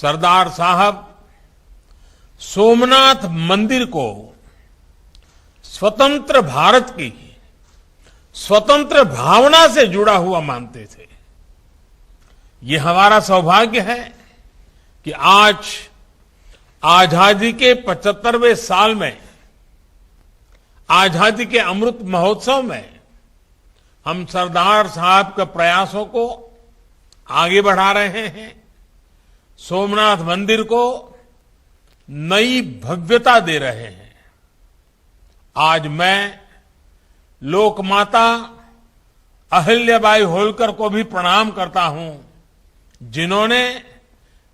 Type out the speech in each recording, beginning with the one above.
सरदार साहब सोमनाथ मंदिर को स्वतंत्र भारत की स्वतंत्र भावना से जुड़ा हुआ मानते थे। ये हमारा सौभाग्य है कि आज आजादी के 75वें साल में, आजादी के अमृत महोत्सव में हम सरदार साहब के प्रयासों को आगे बढ़ा रहे हैं, सोमनाथ मंदिर को नई भव्यता दे रहे हैं। आज मैं लोकमाता अहिल्याबाई होलकर को भी प्रणाम करता हूं, जिन्होंने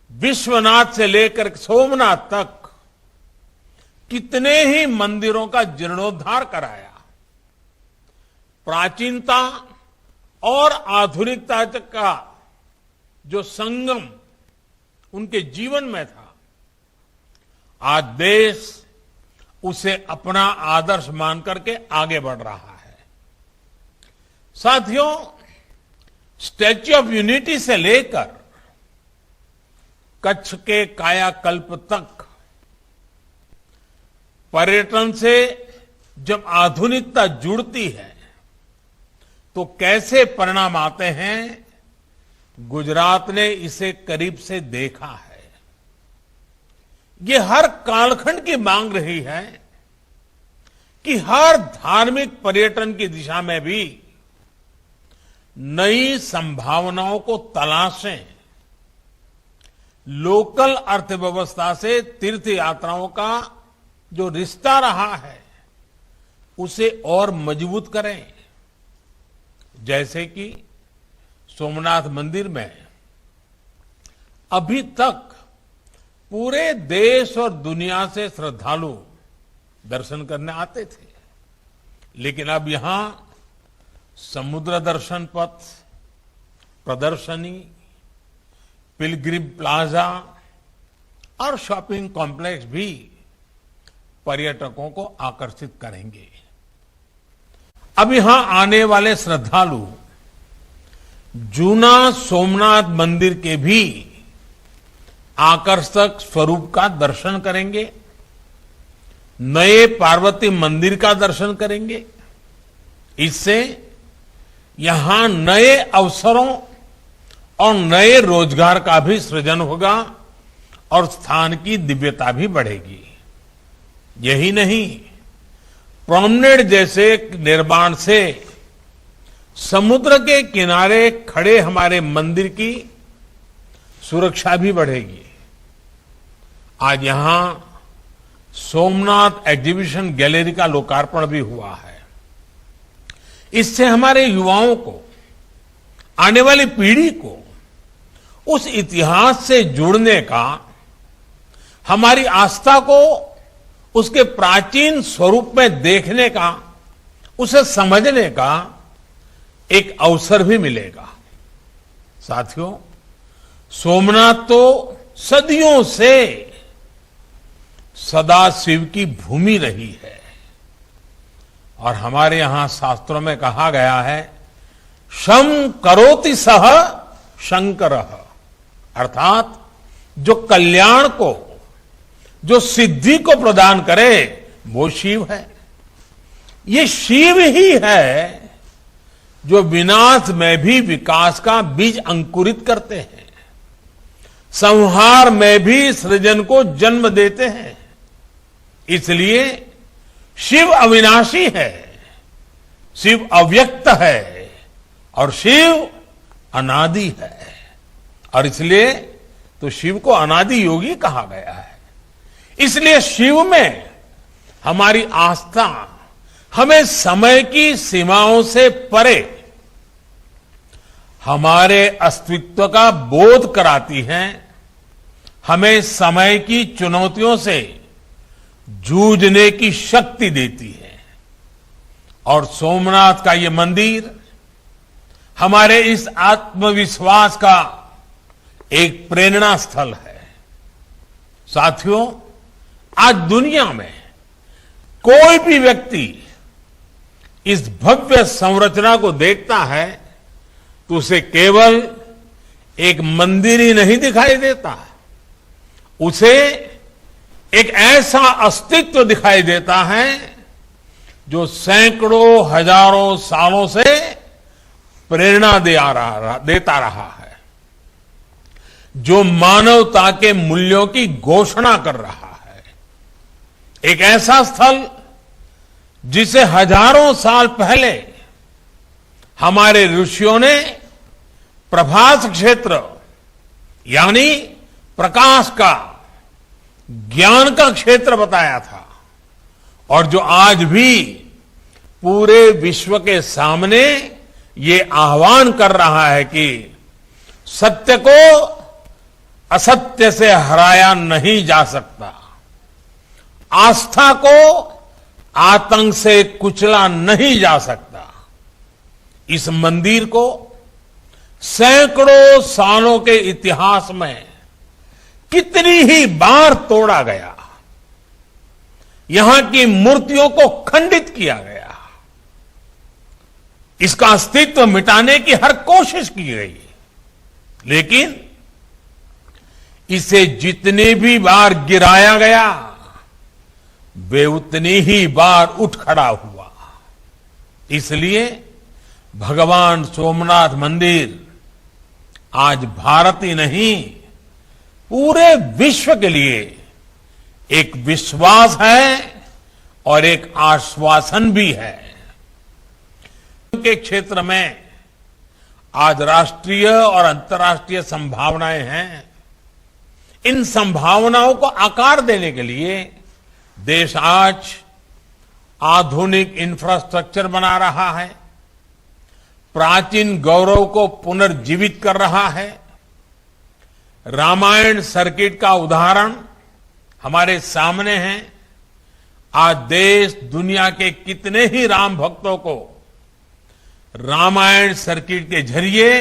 विश्वनाथ से लेकर सोमनाथ तक कितने ही मंदिरों का जीर्णोद्धार कराया। प्राचीनता और आधुनिकता का जो संगम उनके जीवन में था, आज देश उसे अपना आदर्श मान करके आगे बढ़ रहा है। साथियों, स्टैच्यू ऑफ यूनिटी से लेकर कच्छ के कायाकल्प तक पर्यटन से जब आधुनिकता जुड़ती है तो कैसे परिणाम आते हैं, गुजरात ने इसे करीब से देखा है। ये हर कालखंड की मांग रही है कि हर धार्मिक पर्यटन की दिशा में भी नई संभावनाओं को तलाशें। लोकल अर्थव्यवस्था से तीर्थ यात्राओं का जो रिश्ता रहा है उसे और मजबूत करें। जैसे कि सोमनाथ मंदिर में अभी तक पूरे देश और दुनिया से श्रद्धालु दर्शन करने आते थे, लेकिन अब यहां समुद्र दर्शन पथ, प्रदर्शनी, पिलग्रिम प्लाजा और शॉपिंग कॉम्प्लेक्स भी पर्यटकों को आकर्षित करेंगे। अब यहां आने वाले श्रद्धालु जूना सोमनाथ मंदिर के भी आकर्षक स्वरूप का दर्शन करेंगे, नए पार्वती मंदिर का दर्शन करेंगे। इससे यहां नए अवसरों और नए रोजगार का भी सृजन होगा और स्थान की दिव्यता भी बढ़ेगी। यही नहीं, प्रोमनेड जैसे निर्माण से समुद्र के किनारे खड़े हमारे मंदिर की सुरक्षा भी बढ़ेगी। आज यहां सोमनाथ एग्जीबिशन गैलरी का लोकार्पण भी हुआ है। इससे हमारे युवाओं को, आने वाली पीढ़ी को उस इतिहास से जुड़ने का, हमारी आस्था को उसके प्राचीन स्वरूप में देखने का, उसे समझने का एक अवसर भी मिलेगा। साथियों, सोमनाथ तो सदियों से सदाशिव की भूमि रही है और हमारे यहां शास्त्रों में कहा गया है, शम करोति सह शंकरः, अर्थात जो कल्याण को, जो सिद्धि को प्रदान करे वो शिव है। ये शिव ही है जो विनाश में भी विकास का बीज अंकुरित करते हैं, संहार में भी सृजन को जन्म देते हैं। इसलिए शिव अविनाशी है, शिव अव्यक्त है और शिव अनादि है, और इसलिए तो शिव को अनादि योगी कहा गया है। इसलिए शिव में हमारी आस्था हमें समय की सीमाओं से परे हमारे अस्तित्व का बोध कराती है, हमें समय की चुनौतियों से जूझने की शक्ति देती है। और सोमनाथ का ये मंदिर हमारे इस आत्मविश्वास का एक प्रेरणा स्थल है। साथियों, आज दुनिया में कोई भी व्यक्ति इस भव्य संरचना को देखता है तो उसे केवल एक मंदिर ही नहीं दिखाई देता, उसे एक ऐसा अस्तित्व दिखाई देता है जो सैकड़ों हजारों सालों से प्रेरणा देता रहा है, जो मानवता के मूल्यों की घोषणा कर रहा है। एक ऐसा स्थल जिसे हजारों साल पहले हमारे ऋषियों ने प्रभास क्षेत्र यानी प्रकाश का, ज्ञान का क्षेत्र बताया था, और जो आज भी पूरे विश्व के सामने ये आह्वान कर रहा है कि सत्य को असत्य से हराया नहीं जा सकता, आस्था को आतंक से कुचला नहीं जा सकता। इस मंदिर को सैकड़ों सालों के इतिहास में कितनी ही बार तोड़ा गया, यहां की मूर्तियों को खंडित किया गया, इसका अस्तित्व मिटाने की हर कोशिश की गई, लेकिन इसे जितनी भी बार गिराया गया वे उतनी ही बार उठ खड़ा हुआ। इसलिए भगवान सोमनाथ मंदिर आज भारत ही नहीं पूरे विश्व के लिए एक विश्वास है और एक आश्वासन भी है। के क्षेत्र में आज राष्ट्रीय और अंतर्राष्ट्रीय संभावनाएं हैं। इन संभावनाओं को आकार देने के लिए देश आज आधुनिक इंफ्रास्ट्रक्चर बना रहा है, प्राचीन गौरव को पुनर्जीवित कर रहा है। रामायण सर्किट का उदाहरण हमारे सामने है। आज देश दुनिया के कितने ही राम भक्तों को रामायण सर्किट के जरिए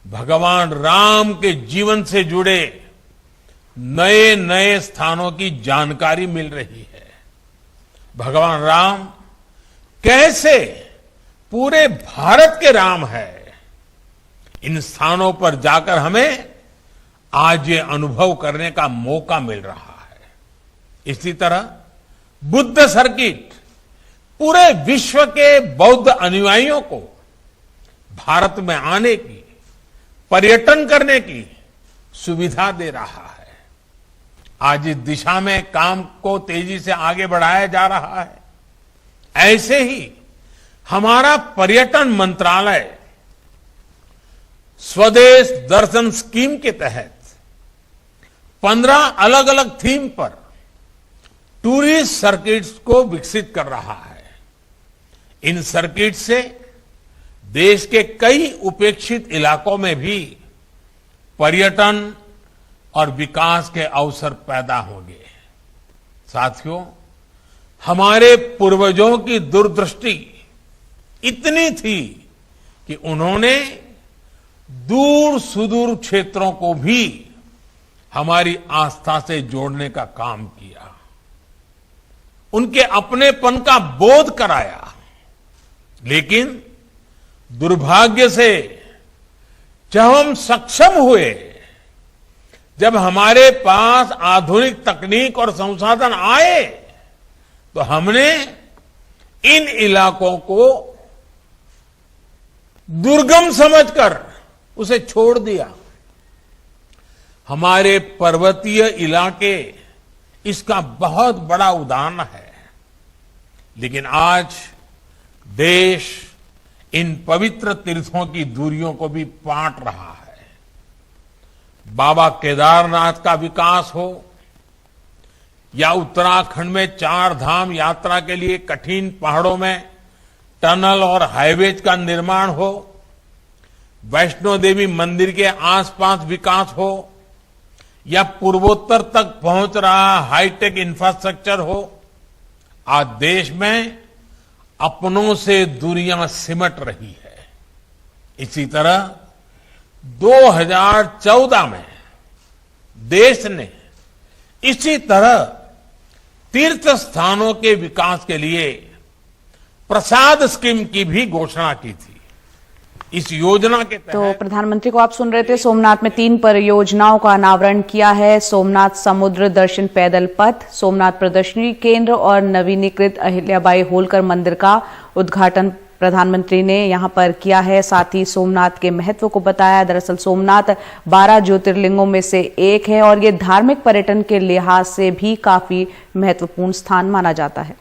भगवान राम के जीवन से जुड़े नए नए स्थानों की जानकारी मिल रही है। भगवान राम कैसे पूरे भारत के राम है, इन स्थानों पर जाकर हमें आज ये अनुभव करने का मौका मिल रहा है। इसी तरह बुद्ध सर्किट पूरे विश्व के बौद्ध अनुयायियों को भारत में आने की, पर्यटन करने की सुविधा दे रहा है। आज इस दिशा में काम को तेजी से आगे बढ़ाया जा रहा है। ऐसे ही हमारा पर्यटन मंत्रालय स्वदेश दर्शन स्कीम के तहत 15 अलग अलग थीम पर टूरिस्ट सर्किट्स को विकसित कर रहा है। इन सर्किट से देश के कई उपेक्षित इलाकों में भी पर्यटन और विकास के अवसर पैदा होंगे। साथियों, हमारे पूर्वजों की दूरदृष्टि इतनी थी कि उन्होंने दूर सुदूर क्षेत्रों को भी हमारी आस्था से जोड़ने का काम किया, उनके अपनेपन का बोध कराया। लेकिन दुर्भाग्य से जब हम सक्षम हुए, जब हमारे पास आधुनिक तकनीक और संसाधन आए, तो हमने इन इलाकों को दुर्गम समझकर उसे छोड़ दिया। हमारे पर्वतीय इलाके इसका बहुत बड़ा उदाहरण है। लेकिन आज देश इन पवित्र तीर्थों की दूरियों को भी पाट रहा है। बाबा केदारनाथ का विकास हो या उत्तराखंड में 4 धाम यात्रा के लिए कठिन पहाड़ों में टनल और हाईवेज का निर्माण हो, वैष्णो देवी मंदिर के आसपास विकास हो या पूर्वोत्तर तक पहुंच रहा हाईटेक इंफ्रास्ट्रक्चर हो, आज देश में अपनों से दूरियां सिमट रही है। इसी तरह 2014 में देश ने इसी तरह तीर्थ स्थानों के विकास के लिए प्रसाद स्कीम की भी घोषणा की थी। इस योजना के तहत तो प्रधानमंत्री को आप सुन रहे थे। सोमनाथ में 3 परियोजनाओं का अनावरण किया है। सोमनाथ समुद्र दर्शन पैदल पथ, सोमनाथ प्रदर्शनी केंद्र और नवीनीकृत अहिल्याबाई होलकर मंदिर का उद्घाटन प्रधानमंत्री ने यहां पर किया है। साथ ही सोमनाथ के महत्व को बताया। दरअसल सोमनाथ 12 ज्योतिर्लिंगों में से एक है और ये धार्मिक पर्यटन के लिहाज से भी काफी महत्वपूर्ण स्थान माना जाता है।